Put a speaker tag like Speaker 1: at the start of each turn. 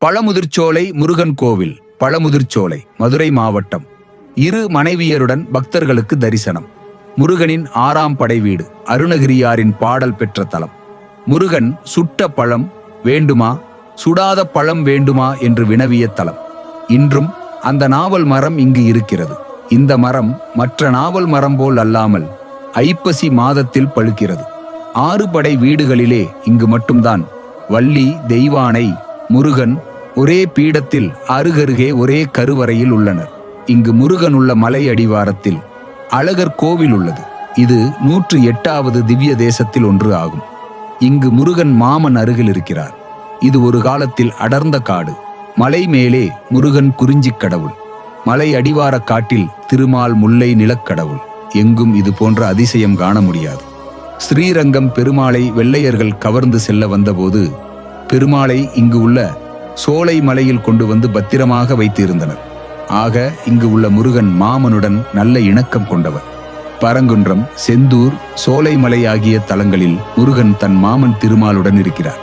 Speaker 1: பழமுதிர்ச்சோலை முருகன் கோவில், பழமுதிர்ச்சோலை, மதுரை மாவட்டம். 2 மனைவியருடன் பக்தர்களுக்கு தரிசனம். முருகனின் 6ஆம் படை வீடு, அருணகிரியாரின் பாடல் பெற்ற தலம். முருகன் சுட்ட பழம் வேண்டுமா, சுடாத பழம் வேண்டுமா என்று வினவிய தலம். இன்றும் அந்த நாவல் மரம் இங்கு இருக்கிறது. இந்த மரம் மற்ற நாவல் மரம் போல் அல்லாமல் ஐப்பசி மாதத்தில் பழுக்கிறது. 6 படை வீடுகளிலே இங்கு மட்டும்தான் வள்ளி, தெய்வானை, முருகன் ஒரே பீடத்தில் அருகருகே ஒரே கருவறையில் உள்ளனர். இங்கு முருகன் உள்ள மலை அடிவாரத்தில் அழகர் கோவில் உள்ளது. இது 108வது திவ்ய தேசத்தில் ஒன்று ஆகும். இங்கு முருகன் மாமன் அருகில் இருக்கிறார். இது ஒரு காலத்தில் அடர்ந்த காடு. மலை மேலே முருகன் குறிஞ்சி கடவுள், மலை அடிவார காட்டில் திருமால் முல்லை நிலக்கடவுள். எங்கும் இது போன்ற அதிசயம் காண முடியாது. ஸ்ரீரங்கம் பெருமாளை வெள்ளையர்கள் கவர்ந்து செல்ல வந்தபோது பெருமாளை இங்கு உள்ள சோலை மலையில் கொண்டு வந்து பத்திரமாக வைத்திருந்தனர். ஆக இங்கு உள்ள முருகன் மாமனுடன் நல்ல இணக்கம் கொண்டவர். பரங்குன்றம், செந்தூர், சோலைமலை ஆகிய தலங்களில் முருகன் தன் மாமன் திருமாலுடன் இருக்கிறார்.